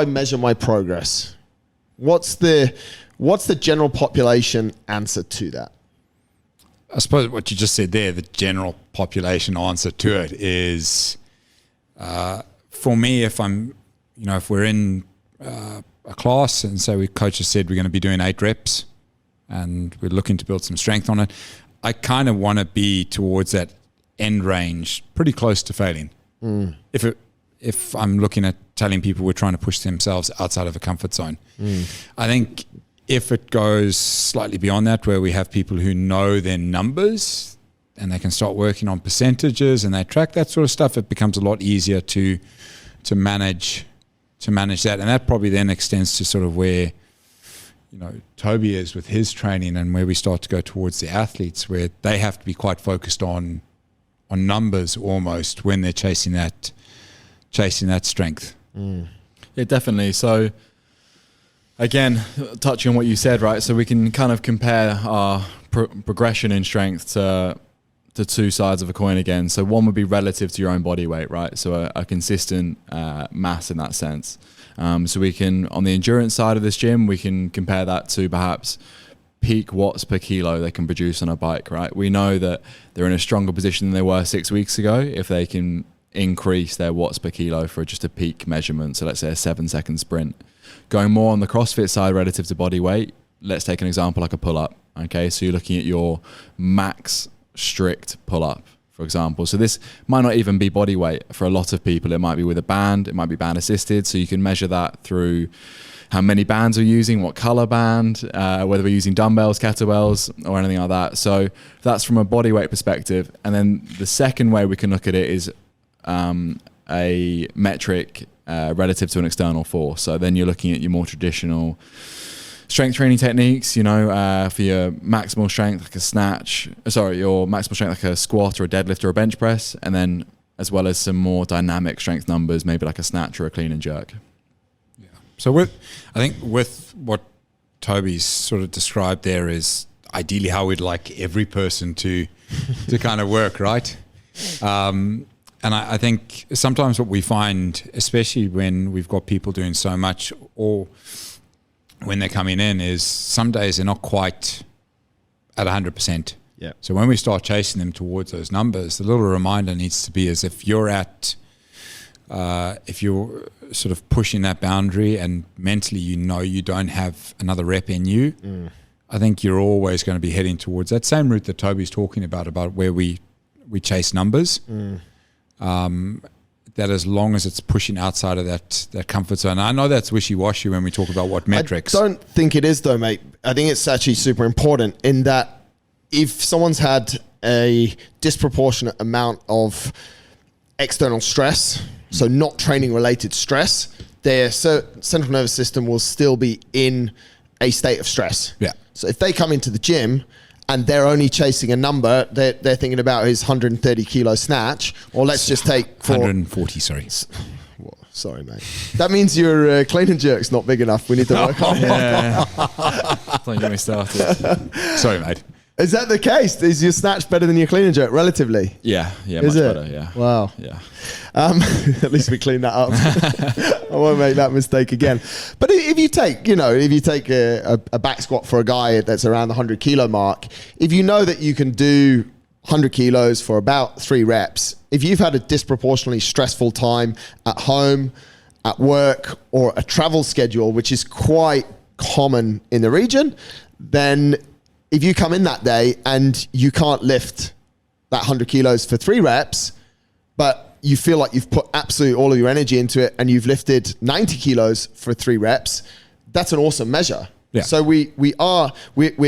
measure my progress? What's the general population answer to that? I suppose what you just said there, the general population answer to it is, for me, if we're in a class and so coach has said we're going to be doing 8 reps and we're looking to build some strength on it, I kind of want to be towards that end range, pretty close to failing. If I'm looking at telling people we're trying to push themselves outside of a comfort zone. I think if it goes slightly beyond that, where we have people who know their numbers and they can start working on percentages and they track that sort of stuff, it becomes a lot easier to manage that. And that probably then extends to sort of where, Toby is with his training, and where we start to go towards the athletes, where they have to be quite focused on numbers almost when they're chasing that strength. Yeah, definitely. So again, touching on what you said, right? So we can kind of compare our progression in strength to two sides of a coin again. So one would be relative to your own body weight, right? So a consistent mass in that sense. So we can, on the endurance side of this gym, we can compare that to perhaps peak watts per kilo they can produce on a bike, right? We know that they're in a stronger position than they were 6 weeks ago if they can increase their watts per kilo for just a peak measurement. So let's say a 7-second sprint. Going more on the CrossFit side relative to body weight, let's take an example like a pull-up. Okay, so you're looking at your max strict pull-up, for example. So this might not even be body weight for a lot of people. It might be with a band, it might be band assisted. So you can measure that through how many bands we're using, what color band, whether we're using dumbbells, kettlebells, or anything like that. So that's from a body weight perspective. And then the second way we can look at it is a metric relative to an external force. So then you're looking at your more traditional strength training techniques, for your maximal strength, like your maximal strength, like a squat or a deadlift or a bench press, and then as well as some more dynamic strength numbers, maybe like a snatch or a clean and jerk. Yeah. So I think with what Toby's sort of described there is ideally how we'd like every person to kind of work, right? And I think sometimes what we find, especially when we've got people doing so much or when they're coming in, is some days they're not quite at 100%. Yeah. So when we start chasing them towards those numbers, the little reminder needs to be as if you're sort of pushing that boundary and mentally you don't have another rep in you, I think you're always going to be heading towards that same route that Toby's talking about where we chase numbers. That as long as it's pushing outside of that comfort zone. I know that's wishy-washy when we talk about what metrics. I don't think it is though, mate. I think it's actually super important in that if someone's had a disproportionate amount of external stress, so not training related stress, their central nervous system will still be in a state of stress. Yeah. So if they come into the gym and they're only chasing a number, they're thinking about his 130 kilo snatch, or let's just take 140, sorry. Sorry, mate. That means your clean and jerk's not big enough. We need to work on it. Don't get me started. Sorry, mate. Is that the case? Is your snatch better than your clean and jerk relatively? Yeah, Is much it? better, yeah. Wow. Yeah. At least we cleaned that up. I won't make that mistake again. But if you take a back squat for a guy that's around the 100 kilo mark, if you know that you can do 100 kilos for about 3 reps, if you've had a disproportionately stressful time at home, at work, or a travel schedule, which is quite common in the region, then if you come in that day and you can't lift that 100 kilos for 3 reps, but you feel like you've put absolutely all of your energy into it and you've lifted 90 kilos for 3 reps, that's an awesome measure. Yeah. So we're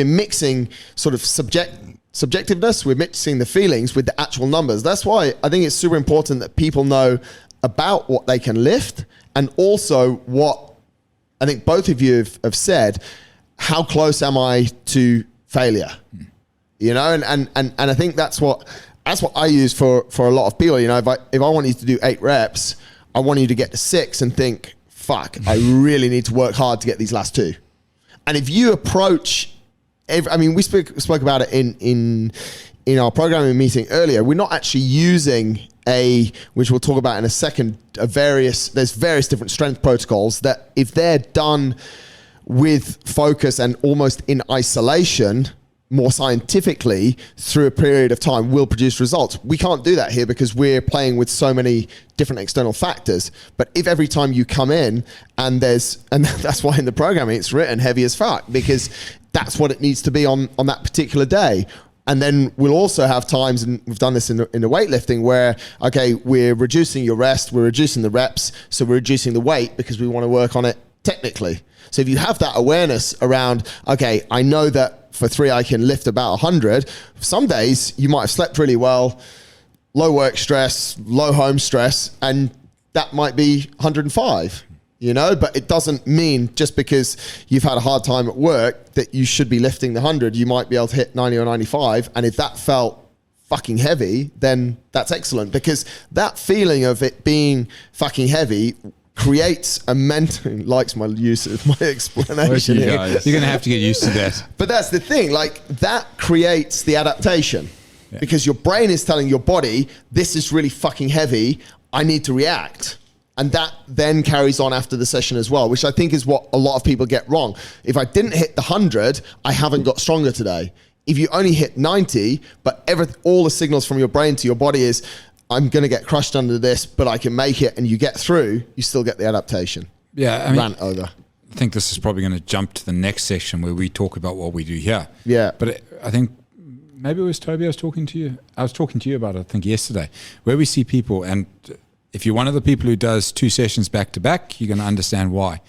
mixing sort of subjectiveness, we're mixing the feelings with the actual numbers. That's why I think it's super important that people know about what they can lift, and also what I think both of you have said, how close am I to failure? And I think that's what I use for a lot of people. If I want you to do 8 reps, I want you to get to 6 and think, fuck, I really need to work hard to get these last 2. And if you approach we spoke about it in our programming meeting earlier, we're not actually using which we'll talk about in a second, there's various different strength protocols that if they're done with focus and almost in isolation, more scientifically through a period of time will produce results. We can't do that here because we're playing with so many different external factors. But if every time you come in and that's why in the programming it's written heavy as fuck, because that's what it needs to be on that particular day. And then we'll also have times, and we've done this in the weightlifting, where, okay, we're reducing your rest, we're reducing the reps, so we're reducing the weight because we want to work on it technically. So if you have that awareness around, okay, I know that for 3 I can lift about 100. Some days you might have slept really well, low work stress, low home stress, and that might be 105, but it doesn't mean just because you've had a hard time at work that you should be lifting the 100. You might be able to hit 90 or 95. And if that felt fucking heavy, then that's excellent, because that feeling of it being fucking heavy creates a mental, likes my use of my explanation here. You're going to have to get used to that. But that's the thing, like that creates the adaptation, because your brain is telling your body, this is really fucking heavy, I need to react. And that then carries on after the session as well, which I think is what a lot of people get wrong. If I didn't hit the 100, I haven't got stronger today. If you only hit 90, but all the signals from your brain to your body is, I'm going to get crushed under this, but I can make it, and you get through, you still get the adaptation. Yeah, I mean, rant over. I think this is probably going to jump to the next section where we talk about what we do here. Yeah. But I think maybe it was Toby I was talking to you. I was talking to you about it, I think, yesterday, where we see people, and if you're one of the people who does 2 sessions back to back, you're going to understand why,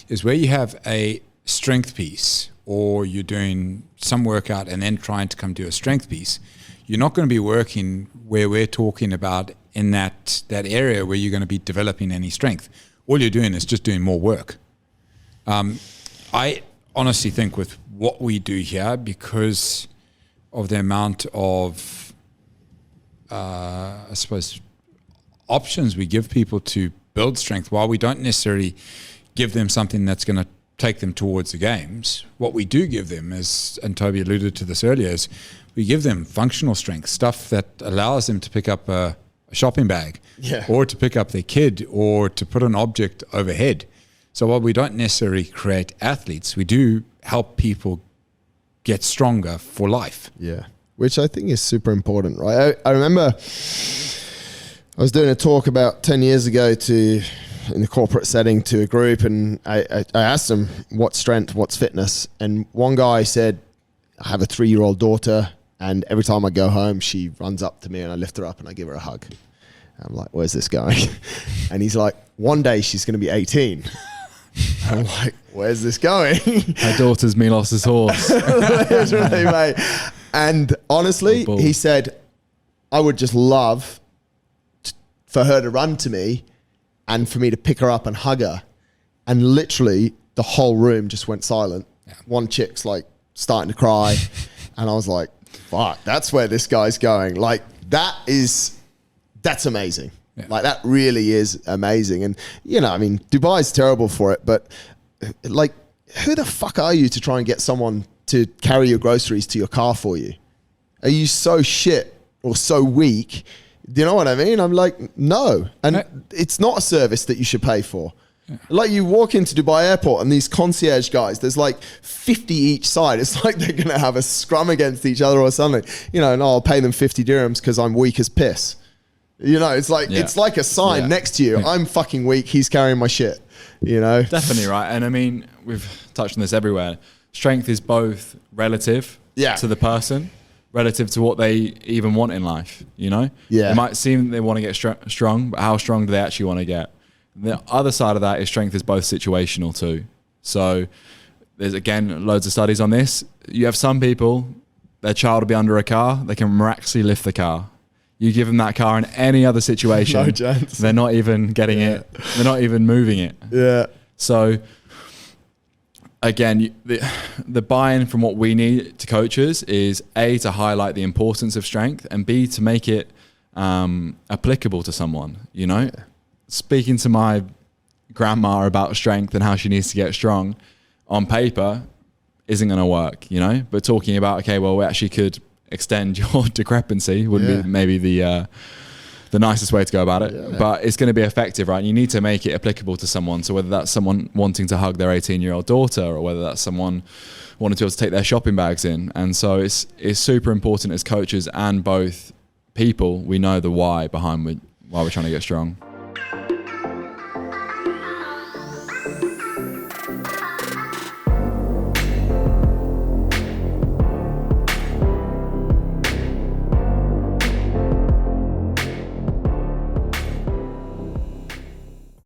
is where you have a strength piece or you're doing some workout and then trying to come do a strength piece. You're not going to be working where we're talking about in that area where you're going to be developing any strength. All you're doing is just doing more work. I honestly think with what we do here, because of the amount of, I suppose, options we give people to build strength, while we don't necessarily give them something that's going to take them towards the games, what we do give them is, and Toby alluded to this earlier, is we give them functional strength, stuff that allows them to pick up a shopping bag, or to pick up their kid, or to put an object overhead. So while we don't necessarily create athletes, we do help people get stronger for life. Yeah, which I think is super important, right? I remember I was doing a talk about 10 years ago in the corporate setting to a group, and I asked them what's strength, what's fitness, and one guy said, I have a 3-year-old daughter, and every time I go home, she runs up to me and I lift her up and I give her a hug. I'm like, where's this going? And he's like, one day she's going to be 18. I'm like, where's this going? My daughter's Milos's horse. Literally, mate. And honestly, he said, I would just love for her to run to me and for me to pick her up and hug her. And literally the whole room just went silent. Yeah. One chick's like starting to cry. And I was like, fuck, that's where this guy's going. Like that's amazing. Yeah. Like that really is amazing. And I mean, Dubai's terrible for it, but like, who the fuck are you to try and get someone to carry your groceries to your car for you? Are you so shit or so weak? Do you know what I mean? I'm like, no. And it's not a service that you should pay for. Yeah. Like you walk into Dubai airport and these concierge guys, there's like 50 each side. It's like they're going to have a scrum against each other or something. And I'll pay them 50 dirhams because I'm weak as piss. It's like it's like a sign next to you. Yeah. I'm fucking weak. He's carrying my shit. Definitely right. And I mean, we've touched on this everywhere. Strength is both relative to the person, relative to what they even want in life. It might seem they want to get strong, but how strong do they actually want to get? The other side of that is strength is both situational too. So there's again loads of studies on this. You have some people, their child will be under a car, they can miraculously lift the car. You give them that car in any other situation, no chance. They're not even getting it. They're not even moving it. Yeah. So again, the buy-in from what we need to coaches is A, to highlight the importance of strength, and B, to make it applicable to someone. Speaking to my grandma about strength and how she needs to get strong on paper isn't going to work, but talking about, okay, well, we actually could extend your discrepancy would be maybe the the nicest way to go about it, but it's going to be effective, right? You need to make it applicable to someone. So whether that's someone wanting to hug their 18-year-old daughter, or whether that's someone wanting to be able to take their shopping bags in. And so it's super important as coaches and both people, we know the why behind why we're trying to get strong.